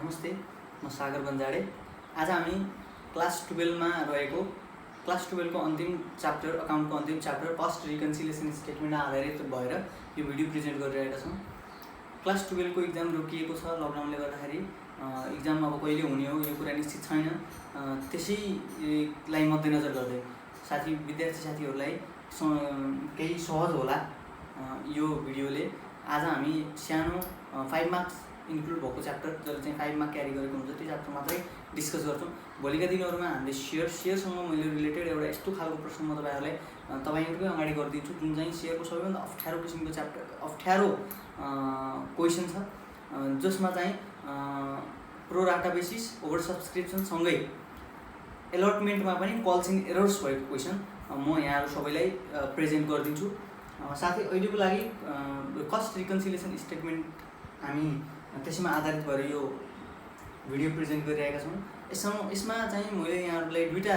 नमस्ते, म सागर बन्जाडे। आज हामी क्लास 12 मा रहेको क्लास 12 को अन्तिम च्याप्टर अकाउन्टको अन्तिम च्याप्टर कस्ट रिकन्सिलिएसन स्टेटमेन्टमा आधारित भएर यो भिडियो प्रेजेन्ट गरिरहेका छौँ। क्लास 12 को एक्जाम रोकिएको छ लकडाउनले गर्दाखेरि। एक्जाम अब कहिले हुने हो यो कुरा निश्चित छैन। त्यसैलाई मध्यनजर गर्दै विद्यार्थी साथीहरूलाई केही सहज होला यो भिडियोले। आज हामी सानो 5 मार्क्स इन्क्लुड भएको च्याप्टर जसले चाहिँ 5 मार्क क्यारी गरेको हुन्छ त्यो च्याप्टर मात्रै डिस्कस गर्छौँ। भोलिका दिनहरूमा हामीले सेयरसँग मैले रिलेटेड एउटा यस्तो खालको प्रश्न म तपाईँहरूकै अगाडि गरिदिन्छु जुन चाहिँ सेयरको सबैभन्दा अप्ठ्यारो किसिमको च्याप्टर अप्ठ्यारो क्वेसन छ, जसमा चाहिँ pro rata basis over subscription सँगै एलटमेन्टमा पनि कल्स इन एरर्स भएको क्वेसन म यहाँहरू सबैलाई प्रेजेन्ट गरिदिन्छु। साथै अहिलेको लागि कस्ट रिकन्सिलिएसन स्टेटमेन्ट हामी त्यसैमा आधारित भएर यो भिडियो प्रेजेन्ट गरिरहेका छौँ। यसमा चाहिँ मैले यहाँहरूलाई दुईवटा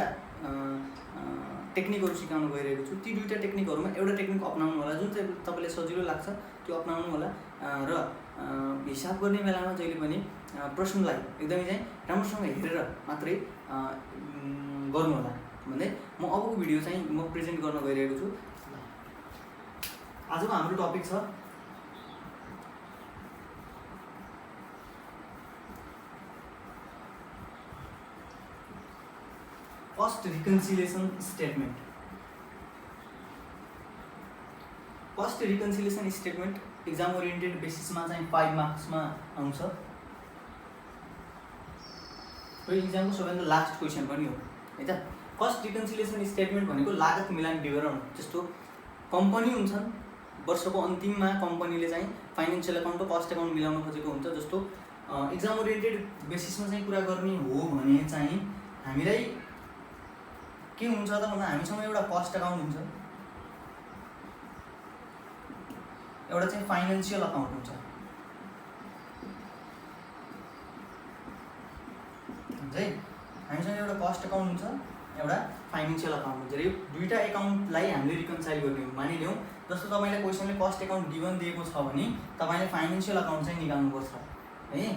टेक्निकहरू सिकाउन गइरहेको छु। ती दुईवटा टेक्निकहरूमा एउटा टेक्निक अपनाउनु होला जुन चाहिँ तपाईँलाई सजिलो लाग्छ त्यो अपनाउनु होला र हिसाब गर्ने बेलामा जहिले पनि प्रश्नलाई एकदमै चाहिँ राम्रोसँग हेरेर मात्रै गर्नु होला भन्दै म अबको भिडियो चाहिँ म प्रेजेन्ट गर्न गइरहेको छु। आजको हाम्रो टपिक छ cost reconciliation statement. Cost reconciliation statement exam oriented बेसिसमा चाहिँ 5 मार्क्समा आउँछ। यो एक्जामको सबैभन्दा लास्ट क्वेसन पनि हो है त। कस्ट रिकन्सिलिएसन स्टेटमेन्ट भनेको लागत मिलान विवरण। जस्तो कम्पनी हुन्छन्, वर्षको अन्तिममा कम्पनीले चाहिँ फाइनेन्सियल अकाउन्ट र कस्ट अकाउन्ट मिलाउन खोजेको हुन्छ। जस्तो एक्जाम ओरिएन्टेड बेसिसमा चाहिँ कुरा गर्ने हो भने चाहिँ हामीलाई के हुन्छ त भन्दा हामीसँग एउटा कस्ट अकाउन्ट हुन्छ, एउटा चाहिँ फाइनेन्सियल अकाउन्ट हुन्छ। है हामीसँग एउटा कस्ट अकाउन्ट हुन्छ, एउटा फाइनेन्सियल अकाउन्ट हुन्छ। यो दुईवटा एकाउन्टलाई हामीले रिकन्साइल गर्ने हो। मानिलिउँ जस्तो तपाईँलाई क्वेसनले कस्ट अकाउन्ट गिभन दिएको छ भने तपाईँले फाइनेन्सियल अकाउन्ट चाहिँ निकाल्नुपर्छ है।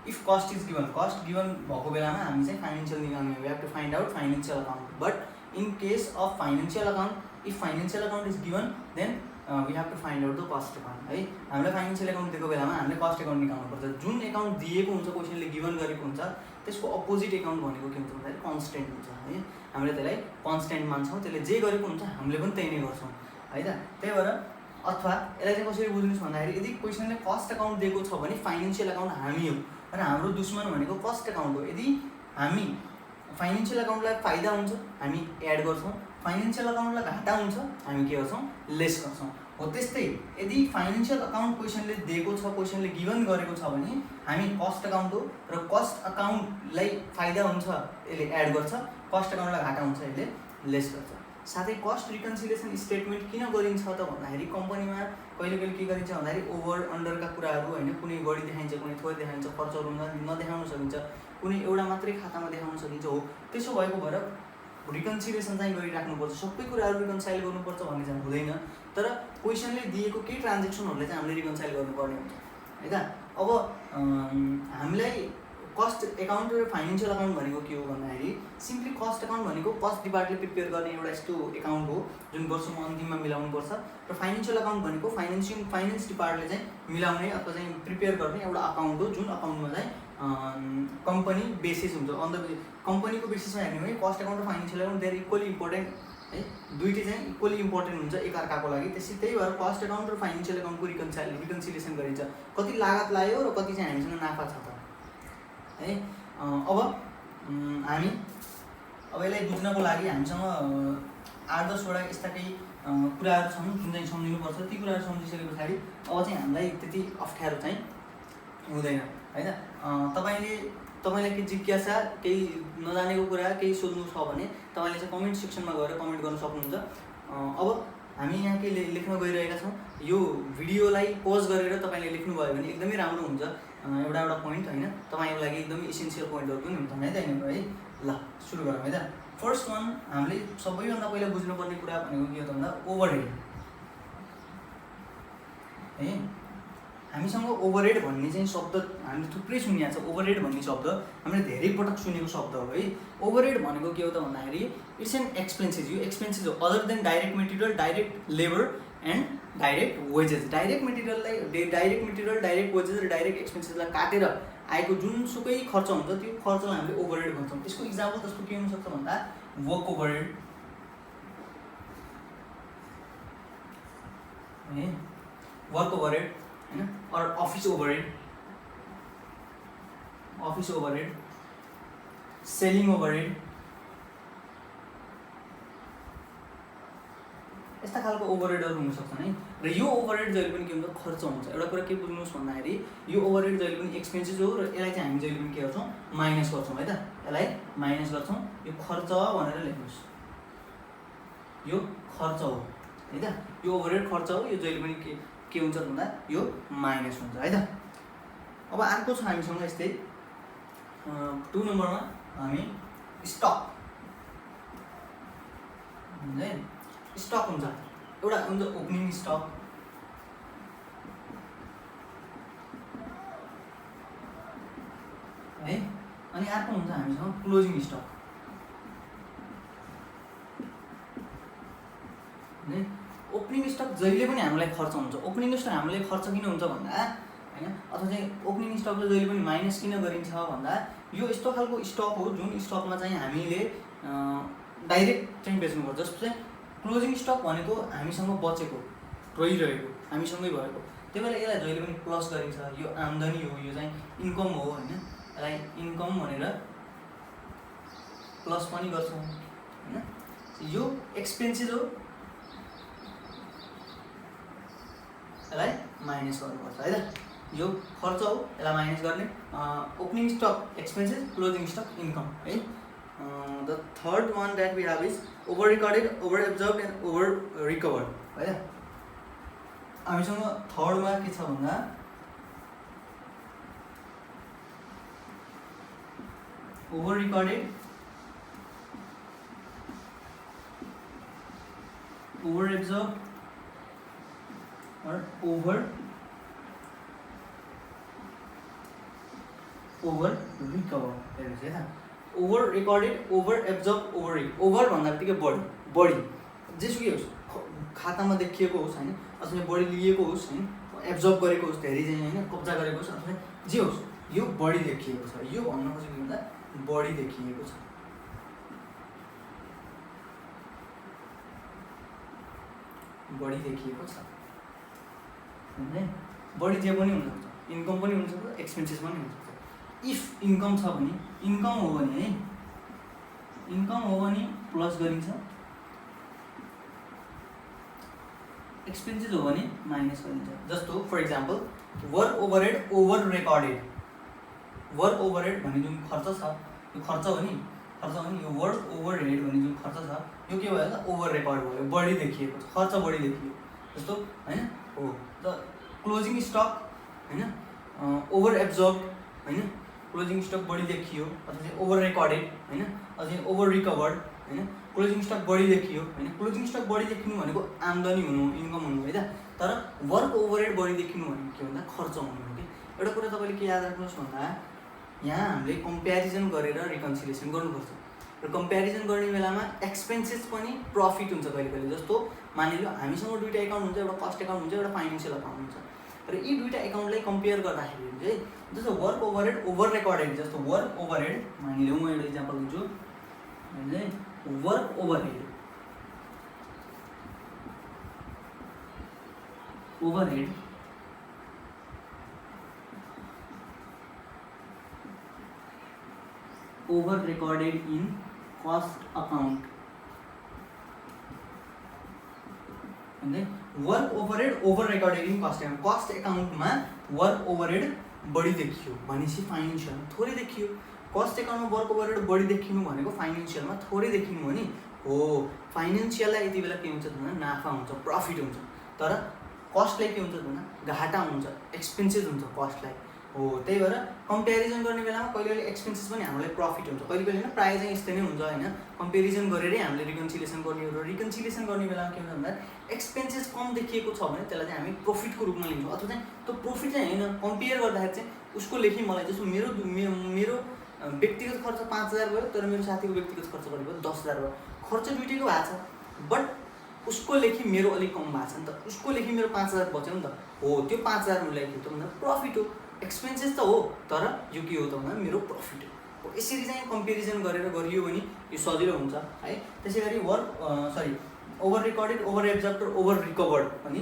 If cost is given, cost given भएको बेलामा हामी चाहिँ फाइनेन्सियल निकाल्ने हो। We have to find out financial account. But in case of financial account, if financial account is given then we have to find out the cost account है। हामीलाई financial account दिएको बेलामा हामीले कस्ट अकाउन्ट निकाल्नुपर्छ। जुन account दिएको हुन्छ क्वेसनले given गरेको हुन्छ त्यसको अपोजिट अकाउन्ट भनेको के हुन्छ भन्दाखेरि कन्स्टेन्ट हुन्छ है। हामीले त्यसलाई कन्स्टेन्ट मान्छौँ, त्यसले जे गरेको हुन्छ हामीले पनि त्यही नै गर्छौँ है त। त्यही भएर अथवा यसलाई चाहिँ कसरी बुझ्नुहोस् भन्दाखेरि यदि क्वेसनले कस्ट अकाउन्ट दिएको छ भने फाइनेन्शियल अकाउन्ट हामी हो र हाम्रो दुश्मन भनेको कस्ट अकाउन्ट हो। यदि हामी फाइनेन्शियल अकाउन्टलाई फाइदा हुन्छ हामी एड गर्छौँ, फाइनेन्शियल अकाउन्टलाई घाटा हुन्छ हामी के गर्छौँ लेस गर्छौँ। हो त्यस्तै यदि फाइनेन्शियल अकाउन्ट क्वेसनले दिएको छ, क्वेसनले गिभन गरेको छ भने हामी कस्ट अकाउन्ट हो र कस्ट अकाउन्टलाई फाइदा हुन्छ यसले एड गर्छ, कस्ट अकाउन्टलाई घाटा हुन्छ यसले लेस गर्छ। साथै कस्ट रिकन्सिलिएसन स्टेटमेन्ट किन गरिन्छ त भन्दाखेरि कम्पनीमा कहिले कहिले के गरिन्छ भन्दाखेरि ओभर अन्डरका कुराहरू होइन, कुनै बढी देखाइन्छ कुनै थोरै देखाइन्छ, खर्चहरू नदेखाउन सकिन्छ, कुनै एउटा मात्रै खातामा देखाउन सकिन्छ। हो त्यसो भएको भएर रिकन्सिलिएसन चाहिँ गरिराख्नुपर्छ। सबै कुराहरू रिकन्साइल गर्नुपर्छ भन्ने चाहिँ हुँदैन, तर क्वेसनले दिएको केही ट्रान्जेक्सनहरूलाई चाहिँ हामीले रिकन्साइल गर्नुपर्ने हुन्छ है त। अब हामीलाई कस्ट अकाउन्ट र फाइनेन्शियल अकाउन्ट भनेको के हो भन्दाखेरि सिम्पली कस्ट अकाउन्ट भनेको कस्ट डिपार्टले प्रिपेयर गर्ने एउटा यस्तो अकाउन्ट हो जुन वर्षको अन्तिममा मिलाउनुपर्छ र फाइनेन्शियल अकाउन्ट भनेको फाइनेन्स डिपार्टले चाहिँ मिलाउने अथवा चाहिँ प्रिपेयर गर्ने एउटा अकाउन्ट हो जुन अकाउन्टमा चाहिँ कम्पनी बेसिस हुन्छ। अन्त कम्पनीको बेसिसमा हेर्ने हो भने कस्ट अकाउन्ट र financial account they're equally important है, दुईटै चाहिँ इक्वली इम्पोर्टेन्ट हुन्छ एकअर्काको लागि। त्यही भएर कस्ट अकाउन्ट र फाइनेन्शियल अकाउन्टको रिकन्सिलिएसन गरिन्छ। कति लागत लाग्यो र कति चाहिँ हामीसँग नाफा छ त है। अब हामी यसलाई बुझ्नको लागि हामीसँग 8-10 वटा यस्ता केही कुराहरू छन् जुन चाहिँ सम्झिनुपर्छ। ती कुराहरू सम्झिसके पछाडि अब चाहिँ हामीलाई त्यति अप्ठ्यारो चाहिँ हुँदैन है त। तपाईँलाई केही जिज्ञासा केही नजानेको कुरा केही सोध्नु छ भने तपाईँले चाहिँ कमेन्ट सेक्सनमा गएर कमेन्ट गर्न सक्नुहुन्छ। अब हामी यहाँ के लेख्न गइरहेका छौँ, यो भिडियोलाई पोज गरेर तपाईँले लेख्नुभयो भने एकदमै राम्रो हुन्छ। एउटा पोइन्ट होइन तपाईँको लागि एकदमै इसेन्सियल पोइन्टहरू पनि हुन्छ है त यहाँनिर है। ल सुरु गरौँ है त। फर्स्ट वान हामीले सबैभन्दा पहिला बुझ्नुपर्ने कुरा भनेको के हो त भन्दा ओभरहेड है। हामीसँग ओभरहेड भन्ने चाहिँ शब्द हामीले थुप्रै सुनिएको छ। ओभरहेड भन्ने शब्द हामीले धेरै पटक सुनेको शब्द हो है। ओभरहेड भनेको के हो त भन्दाखेरि इट्स एन एक्सपेन्सेस। यो एक्सपेन्सेस हो other than direct material, direct labour and direct wages. Direct material, direct wages र डाइरेक्ट एक्सपेन्सेसलाई काटेर आएको जुनसुकै खर्च हुन्छ त्यो खर्चलाई हामीले ओभरहेड भन्छौँ। यसको इक्जाम्पल जस्तो के हुनसक्छ भन्दा वर्क ओभरहेड है, वर्क ओभरहेड हैन, और अफिस ओभरहेड, सेलिङ ओभरहेड, यस्ता खालको ओभरहेडहरू हुनसक्छन् है। र यो ओभरहेड जहिले पनि के हुन्छ खर्च हुन्छ। एउटा कुरा के बुझ्नुहोस् भन्दाखेरि यो ओभरहेड जहिले पनि एक्सपेन्सेस हो र यसलाई चाहिँ हामी जहिले पनि के गर्छौँ माइनस गर्छौँ है त। यसलाई माइनस गर्छौँ। यो खर्च भनेर लेख्नुहोस्, यो खर्च हो है त। यो ओभरहेड खर्च हो। यो जहिले पनि के हुन्छ भन्दा यो माइनस हुन्छ है त। अब अर्को छ हामीसँग यस्तै 2 नम्बरमा हामी स्टक है। स्टक हुन्छ, एउटा हुन्छ ओपनिङ स्टक है, अनि अर्को हुन्छ हामीसँग क्लोजिङ स्टक है। ओपनिङ स्टक जहिले पनि हामीलाई खर्च हुन्छ। ओपनिङ स्टक हामीलाई खर्च किन हुन्छ भन्दा हैन, अथवा चाहिँ ओपनिङ स्टकले जहिले पनि माइनस किन गरिन्छ भन्दा यो यस्तो खालको स्टक हो जुन स्टकमा चाहिँ हामीले डाइरेक्ट चाहिँ बेच्नुपर्छ। जस्तो चाहिँ क्लोजिङ स्टक भनेको हामीसँग बचेको, रहिरहेको, हामीसँगै भएको, त्यही भएर यसलाई जहिले पनि प्लस गरिन्छ। यो आम्दानी हो, यो चाहिँ इन्कम हो हैन। यसलाई इन्कम भनेर प्लस पनि गर्छौँ हैन। यो एक्सपेन्सेस हो, यसलाई माइनस गर्नुपर्छ है त। यो खर्च हो, यसलाई माइनस गर्ने। Opening stock expenses, closing stock income है। The third one that we have is over recorded, over absorb and over recovered है। हामीसँग थर्डमा के छ भन्दा ओभर रिकर्डेड, ओभर एब्जर्भ और ओभर रिकभर हेर्नुहोस् है त। Over recorded, over absorb, over भन्दा बित्तिकै बढी जेसुकै होस्, खातामा देखिएको होस् होइन, अथवा बढी लिएको होस् होइन, एब्जर्भ गरेको होस् धेरै चाहिँ होइन, कब्जा गरेको होस्, अथवा जे होस् यो बढी देखिएको छ। यो भन्न खोजेको के भन्दा बढी देखिएको छ, बढी देखिएको छ हैन। बढी जे पनि हुनसक्छ, इन्कम पनि हुनसक्छ, एक्सपेन्सेस पनि हुनसक्छ। इफ इन्कम छ भने, इन्कम हो भने है, इन्कम हो भने प्लस गरिन्छ, एक्सपेन्सेस हो भने माइनस गरिन्छ। जस्तो for example work overhead, over recorded. Work overhead भन्ने जुन खर्च छ यो खर्च हो नि, यो वर्क ओभरहेड भन्ने जुन खर्च छ यो के भयो त ओभर रेकर्ड भयो, बढी देखिएको छ, खर्च बढी देखियो जस्तो हैन हो। द क्लोजिङ स्टक हैन, ओभर एब्जर्भ हैन, क्लोजिङ स्टक बढी देखियो, अथवा चाहिँ ओभर रेकर्डेड हैन, अझै ओभर रिकभर्ड हैन। क्लोजिङ स्टक बढी देखियो हैन, क्लोजिङ स्टक बढी देखिनु भनेको आम्दानी हुनु, इन्कम हुनु है त। तर वर्क ओभरहेड बढी देखिनु भनेको के भन्दा खर्च हुनु हो कि। एउटा कुरा तपाईँले के याद राख्नुहोस् भन्दा यहाँ हामीले कम्प्यारिजन गरेर रिकन्सिलिएसन गर्नुपर्छ, र कम्प्यारिजन गर्ने बेलामा एक्सपेन्सेस पनि प्रफिट हुन्छ कहिले कहिले। जस्तो मानिलियो हामीसँग दुईवटा एकाउन्ट हुन्छ, एउटा कस्ट एकाउन्ट हुन्छ, एउटा फाइनेन्सियल एकाउन्ट हुन्छ, र यी दुईवटा एकाउन्टलाई कम्पेयर गर्दाखेरि चाहिँ जस्तो वर्क ओभरहेड, ओभर रेकर्डेड, जस्तो वर्क ओभरहेड मानिलिउँ म एउटा इक्जाम्पल दिन्छु हैन। Work overhead, over recorded in cost account and then work overhead over recorded in cost account. cost account मा work overhead बढी देखियो भनेपछि फाइनेन्शियल थोरै देखियो। cost account मा work overhead बढी देखिनु भनेको फाइनेन्शियल मा थोरै देखिनु हो नि हो। फाइनेन्शियललाई यति बेला के हुन्छ भन्दा नाफा हुन्छ, प्रफिट हुन्छ, तर कस्टलाई के हुन्छ भन्दा घाटा हुन्छ, एक्सपेन्सेस हुन्छ कस्टलाई हो त्यही भएर कम्पेरिजन गर्ने बेलामा कहिले कहिले एक्सपेन्सेस पनि हामीलाई प्रफिट हुन्छ, कहिले कहिले होइन प्रायः चाहिँ यस्तै नै हुन्छ होइन। कम्पेरिजन गरेरै हामीले रिकन्सिलिएसन गर्ने हो र रिकन्सिलिएसन गर्ने बेलामा के हुन्छ भन्दा एक्सपेन्सेस कम देखिएको छ भने त्यसलाई चाहिँ हामी प्रफिटको रूपमा लिन्छौँ, अथवा चाहिँ त्यो प्रफिट चाहिँ होइन कम्पेयर गर्दाखेरि चाहिँ उसको लेखी मलाई जस्तो मेरो व्यक्तिगत खर्च 5000 भयो तर मेरो साथीको व्यक्तिगत खर्च कति भयो 10000 भयो, खर्च दुइटैको भएको छ बट उसको लेखी मेरो अलिक कम भएको छ नि त, उसको लेखी मेरो 5000 बच्यो नि त, हो त्यो 5000 मूल्य के हो भन्दा प्रफिट हो, एक्सपेन्सेस त हो तर यो के हो त भन्दा मेरो प्रफिट हो। यसरी चाहिँ कम्पेरिजन गरेर गरियो भने यो सजिलो हुन्छ है। त्यसै गरी ओभर रेकर्डेड, ओभर एब्जर्ब्ड र ओभर रिकभर्ड पनि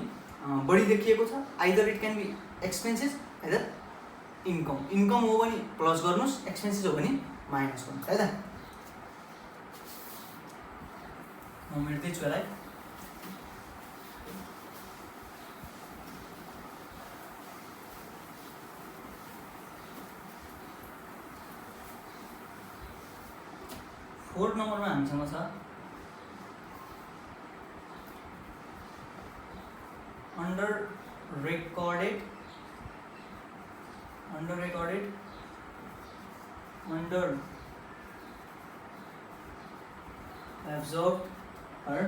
बढी देखिएको छ, either it can be expenses either income हो भने प्लस गर्नुहोस्, एक्सपेन्सेस हो भने माइनस गर्नुहोस् है त। म मेट्दैछु यसलाई। फोर्थ नम्बरमा हामीसँग छ under recorded, under absorbed or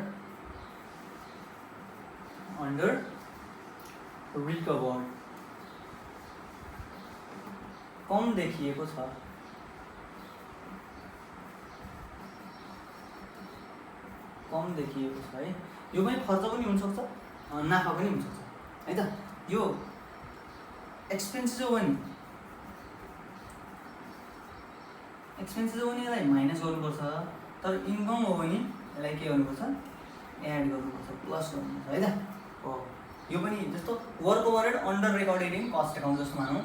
under recovered। कम देखिएको छ, कम देखिएको छ है। यो पनि खर्च पनि हुनसक्छ नाफा पनि हुनसक्छ है त। यो एक्सपेन्सेस हो भने यसलाई माइनस गर्नुपर्छ, तर इन्कम हो भने यसलाई के गर्नुपर्छ एड गर्नुपर्छ, प्लस गर्नुपर्छ है त। हो यो पनि जस्तो work overhead under recorded in cost account जस्तो मानौँ,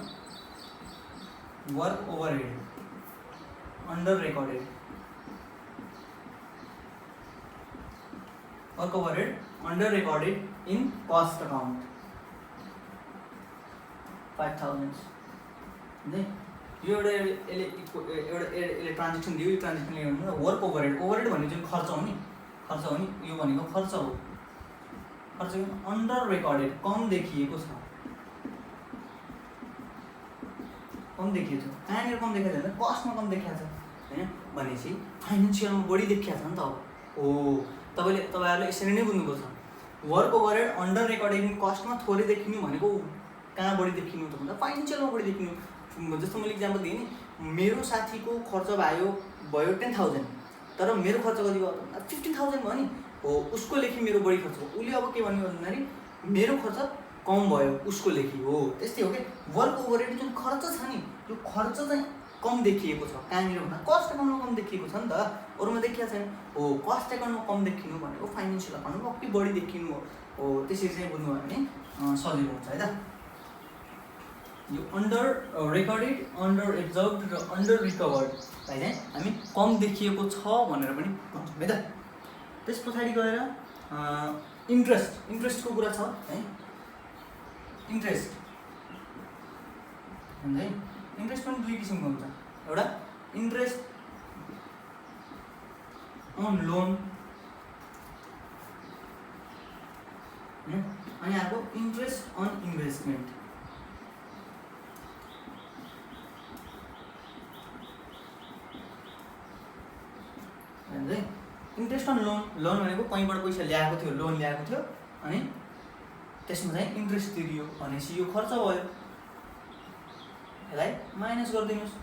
work overhead under recorded, work overhead under recorded in cost account 5000 है। यो एउटा ट्रान्जेक्सन दियो, यो ट्रान्जेक्सनले गर्नु वर्क ओभरहेड भने जुन खर्च हो नि यो भनेको खर्च हो, खर्च अन्डर रेकर्डेड कम देखिएको छ, कहाँनिर कम देखाएको छ कस्टमा कम देखाएको छ होइन भनेपछि फाइनेन्सियलमा बढी देखाएको छ नि त। हो तपाईँहरूले यसरी नै बुझ्नुपर्छ, work overhead under recorded in कस्टमा थोरै देखिनु भनेको कहाँ बढी देखिनु त भन्दा फाइनेन्सियलमा बढी देखिनु। जस्तो मैले इक्जाम्पल दिएँ नि, मेरो साथीको खर्च भयो 10,000 तर मेरो खर्च कति भयो 15,000 भयो नि, हो उसको लेखी मेरो बढी खर्च हो, उसले अब के भन्यो भन्दाखेरि मेरो खर्च कम भयो उसको लेखी, हो त्यस्तै हो कि वर्क ओभरहेड जुन खर्च छ नि त्यो खर्च चाहिँ कम देखिएको छ, कहाँनिर भन्दा कस्ट एकाउन्टमा कम देखिएको छ नि त, अरूमा देखिएको छैन। हो कस्ट एकाउन्टमा कम देखिनु भनेको फाइनेन्सियल एकाउन्टमा अति बढी देखिनु हो, त्यसरी चाहिँ बुझ्नुभयो भने सजिलो हुन्छ है त। यो अन्डर रेकर्डेड, अन्डर एब्जर्ब्ड र अन्डर रिकभर्डलाई चाहिँ हामी कम देखिएको छ भनेर पनि भन्छौँ है त। त्यस पछाडि गएर इन्ट्रेस्टको कुरा छ है। इन्ट्रेस्ट है, इन्ट्रेस्ट पनि दुई किसिमको हुन्छ, एउटा इन्ट्रेस्ट अन लोन अनि अर्को interest on investment. Interest on loan भनेको कहीँबाट पैसा ल्याएको थियो, लोन ल्याएको थियो अनि त्यसमा चाहिँ इन्ट्रेस्ट तिरियो भनेपछि यो खर्च भयो, यसलाई माइनस गरिदिनुहोस्।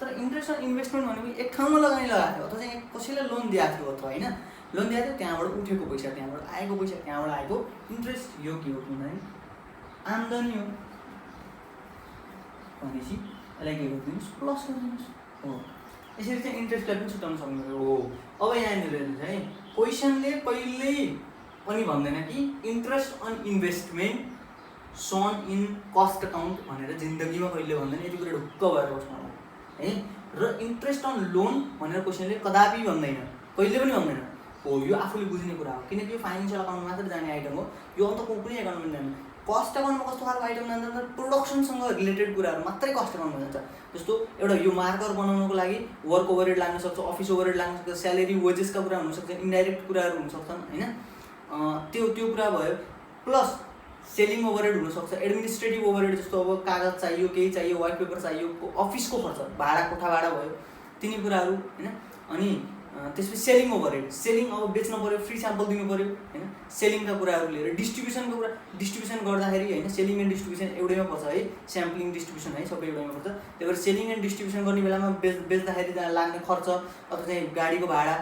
तर इन्ट्रेस्ट अन इन्भेस्टमेन्ट भनेको एक ठाउँमा लगानी लगाएको थियो अथवा चाहिँ कसैलाई लोन दिएको थियो अथवा होइन लोन दिएको थियो, त्यहाँबाट उठेको पैसा, त्यहाँबाट आएको पैसा, त्यहाँबाट आएको इन्ट्रेस्ट, यो के हो भन्दाखेरि आम्दानी हो भनेपछि यसलाई के गरिदिनुहोस् प्लस गरिदिनुहोस्। हो यसरी चाहिँ इन्ट्रेस्टलाई पनि छुट्याउन सक्नुभयो। हो अब यहाँनिर हेर्नुहोस् है, क्वेसनले कहिल्यै पनि भन्दैन कि interest on investment shown in cost account भनेर जिन्दगीमा कहिले भन्दैन, यति कुरा ढुक्क भएर बस्नु होला है। र इन्ट्रेस्ट अन लोन भनेर क्वेसनले कदापि भन्दैन, कहिले पनि भन्दैन। हो यो आफूले बुझ्ने कुरा हो, किनकि यो फाइनेन्सियल अकाउन्ट मात्र जाने आइटम हो, यो अन्त कुनै एकाउन्टमा पनि जाने। कस्ट अकाउन्टमा कस्तो खालको आइटम जान्छ भन्दा प्रोडक्सनसँग रिलेटेड कुराहरू मात्रै कस्ट अकाउन्टमा जान्छ। जस्तो एउटा यो मार्कर बनाउनको लागि वर्क ओभरहेड लाग्न सक्छ, अफिस ओभरहेड लाग्न सक्छ, स्यालेरी वेजेसका कुरा हुनसक्छ, इन्डाइरेक्ट कुराहरू हुनसक्छन् होइन, त्यो कुरा भयो। प्लस सेलिङ ओभरहेड हुनसक्छ, एडमिनिस्ट्रेटिभ ओभरहेड जस्तो अब कागज चाहियो, केही चाहियो, वाइट पेपर चाहियो, अफिसको खर्च, भाडा कोठा भाडा भयो, तिनी कुराहरू होइन। अनि त्यसपछि सेलिङ ओभरहेड, सेलिङ अब बेच्न पऱ्यो, फ्री स्याम्पल दिनु पऱ्यो होइन, सेलिङका कुराहरू लिएर डिस्ट्रिब्युसनको कुरा, डिस्ट्रिब्युसन गर्दाखेरि होइन सेलिङ एन्ड डिस्ट्रिब्युसन एउटैमा पर्छ है, स्याम्पलिङ डिस्ट्रिब्युसन है सबै एउटैमा पर्छ। त्यही भएर सेलिङ एन्ड डिस्ट्रिब्युसन गर्ने बेलामा बेच्दाखेरि लाग्ने खर्च अथवा चाहिँ गाडीको भाडा,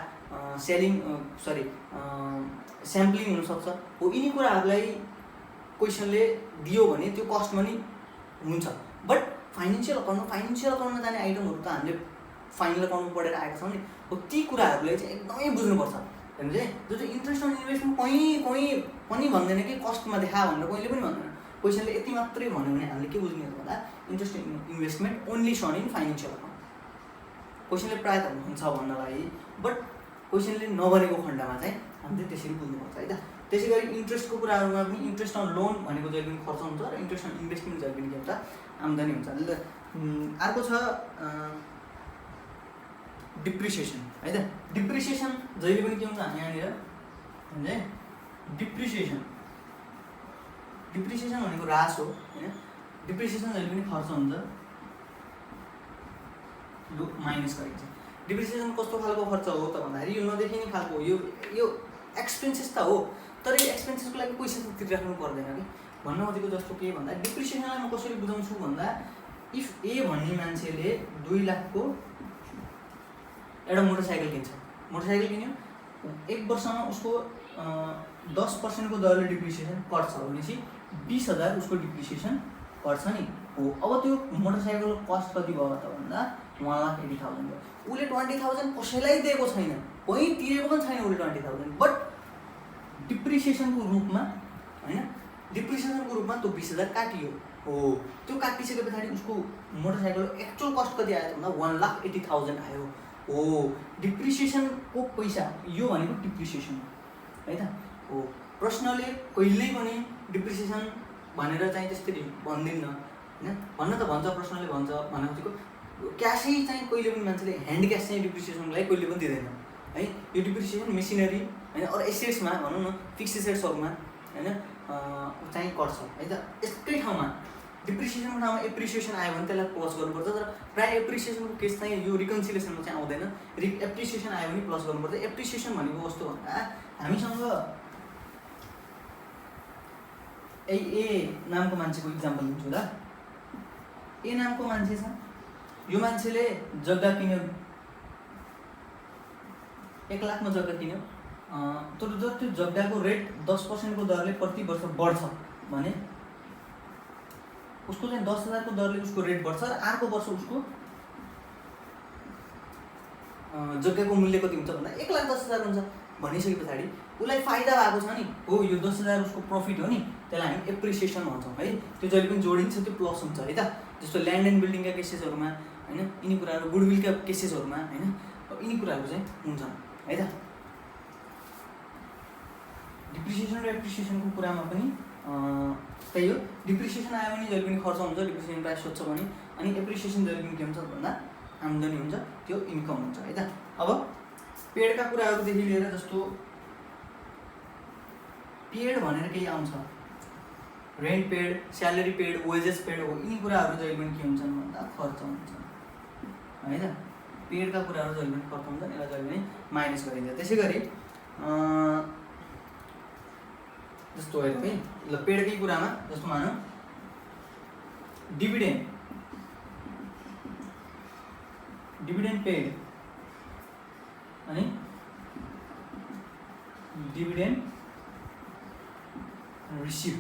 स्याम्पलिङ हुनसक्छ हो, यिनी कुराहरूलाई क्वेसनले दियो भने त्यो कस्टमा नि हुन्छ। बट फाइनेन्सियल अकाउन्टमा जाने आइटमहरू त हामीले फाइनल अकाउन्टमा पढेर आएका छौँ नि, हो ती कुराहरूलाई चाहिँ एकदमै बुझ्नुपर्छ। भने चाहिँ जो चाहिँ इन्ट्रेस्ट अन इन्भेस्टमेन्ट कहीँ पनि भन्दैन कि कस्टमा देखा भनेर कहिले पनि भन्दैन। क्वेसनले यति मात्रै भन्यो भने हामीले के बुझ्ने होला, interest in investment only shown in financial account. क्वेसनले प्रायः त हुन्छ भन्नलाई, बट क्वेसनले नभनेको खण्डमा चाहिँ हामीले त्यसरी बुझ्नुपर्छ है त। त्यसै गरी इन्ट्रेस्टको कुराहरूमा पनि इन्ट्रेस्ट अन लोन भनेको जहिले पनि खर्च हुन्छ र इन्ट्रेस्ट अन इन्भेस्टमेन्ट जहिले पनि के हुन्छ, आम्दानी हुन्छ। अर्को छ डिप्रिसिएसन है त। डिप्रिसिएसन जहिले पनि के हुन्छ हामी यहाँनिर भने डिप्रिसिएसन भनेको ह्रास हो होइन। डिप्रिसिएसन जहिले पनि खर्च हुन्छ, यो माइनस गरिन्छ। डिप्रिसिएसन कस्तो खालको खर्च हो त भन्दाखेरि यो नदेखिने खालको, यो एक्सपेन्सेस त हो, तर यो एक्सपेन्सेसको लागि पैसा त तिरिराख्नु पर्दैन कि। भन्न खोजेको जस्तो के भन्दा डिप्रिसिएसनलाई म कसरी बुझाउँछु भन्दा, इफ ए भन्ने मान्छेले 2 लाखको एउटा मोटरसाइकल किन्छ, मोटरसाइकल किन्यो, 1 वर्षमा उसको 10% दरले डिप्रिसिएसन कट्छ भनेपछि 20,000 उसको डिप्रिसिएसन कट्छ नि हो। अब त्यो मोटरसाइकलको कस्ट कति भयो त भन्दा 1,80,000 भयो। उसले 20,000 कसैलाई दिएको छैन, कहीँ तिरेको पनि छैन उसले 20,000, बट डिप्रिसिएसनको रूपमा होइन, डिप्रिसिएसनको रूपमा त्यो 20,000 काटियो हो। त्यो काटिसके पछाडि उसको मोटरसाइकलको एक्चुअल कस्ट कति आयो भन्दा 1,80,000 आयो हो। डिप्रिसिएसनको पैसा यो भनेको डिप्रिसिएसन है त हो। प्रश्नले कहिल्यै पनि डिप्रिसिएसन भनेर चाहिँ त्यसरी भन्दिन्न होइन, भन्न त भन्छ प्रश्नले भन्छ भन्नु खोजेको क्यासै चाहिँ कहिले पनि मान्छेले ह्यान्ड क्यास चाहिँ डिप्रिसिएसनलाई कहिले पनि दिँदैन है। यो डिप्रिसिएसन मेसिनरी होइन अरू एसेट्समा भनौँ न, फिक्स एसेट्सहरूमा होइन चाहिँ गर्छ है त। एकै ठाउँमा डिप्रिसिएसनको ठाउँमा एप्रिसिएसन आयो भने त्यसलाई प्लस गर्नुपर्छ, तर प्रायः एप्रिसिएसनको केस चाहिँ यो रिकन्सिलेसनमा चाहिँ आउँदैन। एप्रिसिएसन आयो भने प्लस गर्नुपर्छ। एप्रिसिएसन भनेको कस्तो भन्दा हामीसँग ए नामको मान्छेको इक्जाम्पल लिन्छु ल। ए नामको मान्छे छ, यो मान्छेले जग्गा किन्यो, 1 लाखमा जग्गा किन्यो, तर जब त्यो जग्गाको रेट 10% दरले प्रति वर्ष बढ्छ भने उसको चाहिँ 10,000 दरले उसको रेट बढ्छ र अर्को वर्ष उसको जग्गाको मूल्य कति हुन्छ भन्दा 1,10,000 हुन्छ। भनिसके पछाडि उसलाई फाइदा भएको छ नि हो, यो 10,000 उसको प्रफिट हो नि, त्यसलाई हामी एप्रिसिएसन भन्छौँ है। त्यो जहिले पनि जोडिन्छ, त्यो प्लस हुन्छ है त। जस्तो ल्यान्ड एन्ड बिल्डिङका केसेसहरूमा होइन, यिनी कुराहरू गुडविलका केसेसहरूमा होइन, यिनी कुराहरू चाहिँ हुन्छन् है त। डिप्रिसिएसन र एप्रिसिएसनको कुरामा पनि त्यही हो। डिप्रिसिएसन आयो भने जहिले पनि खर्च हुन्छ, डिप्रिसिएसन प्राइस सोध्छ भने, अनि एप्रिसिएसन जहिले पनि के हुन्छ भन्दा आम्दानी हुन्छ, त्यो इन्कम हुन्छ है त। अब पेडका कुराहरूदेखि लिएर जस्तो पेड भनेर केही आउँछ, rent paid, salary paid, wages paid हो, यिनी कुराहरू जहिले पनि के हुन्छन् भन्दा खर्च हुन्छन् है त। पेडका कुराहरू जहिले पनि खर्च हुन्छन्, यसलाई जहिले पनि माइनस गरिन्छ। त्यसै गरी जस्तो हेरौँ है ल, पेडकै कुरामा जस्तो मानौँ डिभिडेन्ड पेड अनि डिभिडेन्ड रिसिभ।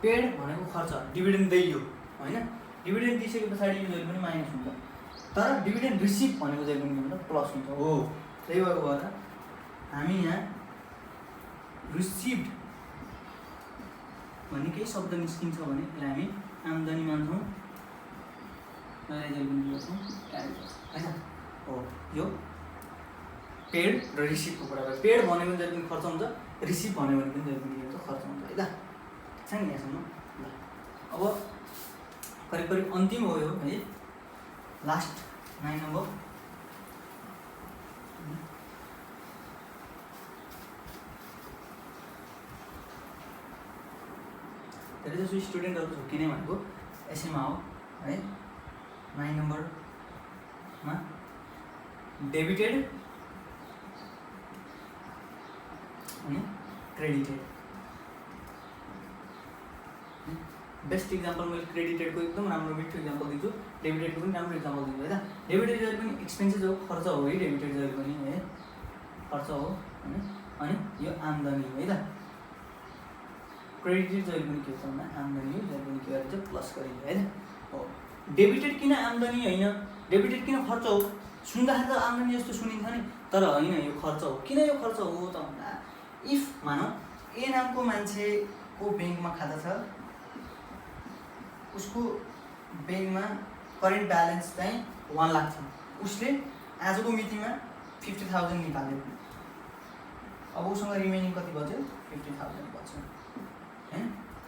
पेड भनेको खर्च, डिभिडेन्ड दिइयो होइन, डिभिडेन्ड दिइसके पछाडि यो जहिले पनि माइनस हुन्छ, तर डिभिडेन्ड रिसिभ भनेको जहिले पनि के हुन्छ प्लस हुन्छ हो। त्यही भएर हामी यहाँ रिसिभड भन्ने केही शब्द निस्किन्छ भने त्यसलाई हामी आम्दानी मान्छौँ, जहिले पनि गर्छौँ होइन हो। यो पेड र रिसिभको कुरा भयो। पेड भन्यो भने जहिले पनि खर्च हुन्छ, रिसिभ भन्यो भने पनि जहिले पनि के हुन्छ खर्च हुन्छ है त। छ नि यहाँसम्म ल। अब करिब अन्तिम हो यो है, लास्ट 9 नम्बर। धेरैजसो स्टुडेन्टहरूको झुक्की नै भनेको यसैमा हो है। 9 नम्बरमा डेबिटेड अनि क्रेडिटेड। बेस्ट इक्जाम्पल मैले क्रेडिटेडको एकदम राम्रो मिठो इक्जाम्पल दिन्छु, डेबिटेडको पनि राम्रो इक्जाम्पल दिन्छु है त। डेबिटेड जहिले पनि एक्सपेन्सेस हो, खर्च हो है, डेबिटेड जहिले पनि है खर्च हो होइन, अनि यो आम्दानी है त। क्रेडिटेड जहिले पनि के हो भन्दा आम्दानी हो, जहिले पनि के गरिन्छ प्लस गरिन्छ है त हो। डेबिटेड किन आम्दानी होइन, डेबिटेड किन खर्च हो, सुन्दाखेरि त आम्दानी जस्तो सुनिन्छ नि, तर होइन यो खर्च हो। किन यो खर्च हो त भन्दा इफ मानौँ ए नामको मान्छेको ब्याङ्कमा खाता छ, उसको ब्याङ्कमा करेन्ट ब्यालेन्स चाहिँ 1 लाख छ, उसले आजको मितिमा 50,000 निकाल्यो, अब उसँग रिमेनिङ कति बच्यो 50,000 बच्यो हैन,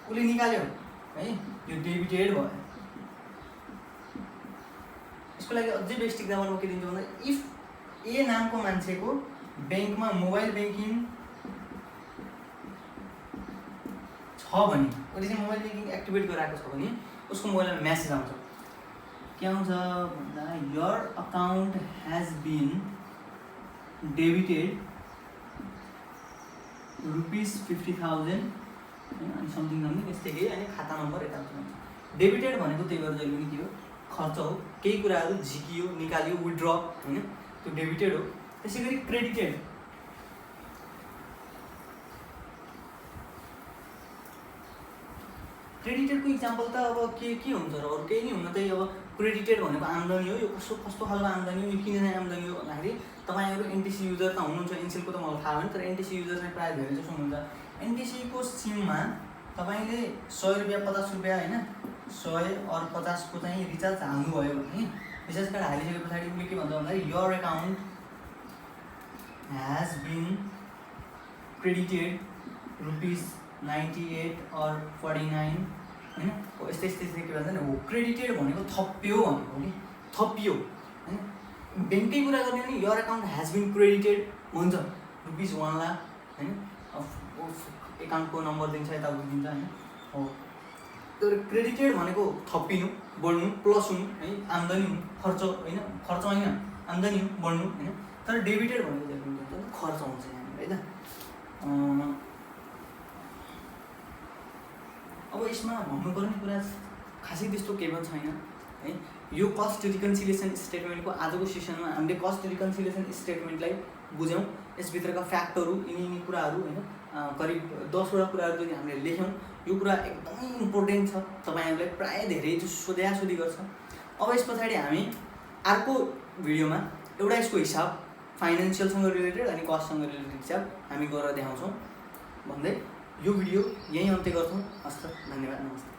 उसले निकाल्यो है, यो डेबिटेड भयो। यसको लागि अझै बेस्ट इक्जाम्पल म के दिन्छु भन्दा इफ ए नामको मान्छेको ब्याङ्कमा मोबाइल ब्याङ्किङ छ भने, उसले चाहिँ मोबाइल ब्याङ्किङ एक्टिभेट गराएको छ भने उसको मोबाइलमा मेसेज आउँछ, के आउँछ भन्दा your account has been debited ₹50,000 अनि समथिङ यस्तै केही, अनि खाता नम्बर यता हुन्छ। डेबिटेड भनेको त्यही भएर जहिले पनि के हो खर्च हो, केही कुराहरू झिकियो निकालियो विथड्र होइन, त्यो डेबिटेड हो। त्यसै गरी क्रेडिटेड, क्रेडिटेडको इक्जाम्पल त अब के हुन्छ र अरू केही नै हुन्न, त्यही अब क्रेडिटेड भनेको आम्दानी हो। यो कस्तो खालको आम्दानी हो, यो किन चाहिँ आम्दानी हो भन्दाखेरि तपाईँहरू एनटिसी युजर त हुनुहुन्छ, एनसिलको त मलाई थाहा भएन, तर एनटिसी युजर चाहिँ प्रायः धेरै जसो हुनुहुन्छ। एनटिसीको सिममा तपाईँले 100 रुपियाँ 50 रुपियाँ होइन 100 और 50 को चाहिँ रिचार्ज हाल्नुभयो भने रिचार्ज कार्ड हालिसके पछाडि उसले के भन्छ भन्दाखेरि योर अकाउन्ट ह्याज बिन क्रेडिटेड ₹98 और 49 होइन, हो यस्तै के भन्छ नि हो। क्रेडिटेड भनेको थप्यो भनेको कि थपियो होइन, ब्याङ्ककै कुरा गर्ने भने योर अकाउन्ट ह्याज बिन क्रेडिटेड हुन्छ ₹1 लाख होइन, एकाउन्टको नम्बर दिन्छ यताउति दिन्छ होइन हो। तर क्रेडिटेड भनेको थपिनु बढ्नु प्लस हुनु है, आम्दानी हुनु, खर्च होइन, खर्च होइन आम्दानी हो बढ्नु होइन। तर डेबिटेड भनेको जहिले पनि खर्च हुन्छ यहाँनिर है त। अब यसमा भन्नुपर्ने कुरा खासै त्यस्तो केही पनि छैन है। यो कस्ट रिकन्सिलिएसन स्टेटमेन्टको आजको सेसनमा हामीले कस्ट रिकन्सिलिएसन स्टेटमेन्टलाई बुझ्यौँ, यसभित्रका फ्याक्टहरू यिनी कुराहरू होइन, करिब 10वटा कुराहरू जुन हामीले लेख्यौँ, यो कुरा एकदमै इम्पोर्टेन्ट छ, तपाईँहरूलाई प्रायः धेरै जो सोध्यासोधी गर्छ। अब यस पछाडि हामी अर्को भिडियोमा एउटा यसको हिसाब फाइनेन्सियलसँग रिलेटेड अनि कस्टसँग रिलेटेड हिसाब हामी गरेर देखाउँछौँ भन्दै यो भिडियो यहीँ अन्त्य गर्छौँ। हस्त, धन्यवाद, नमस्ते।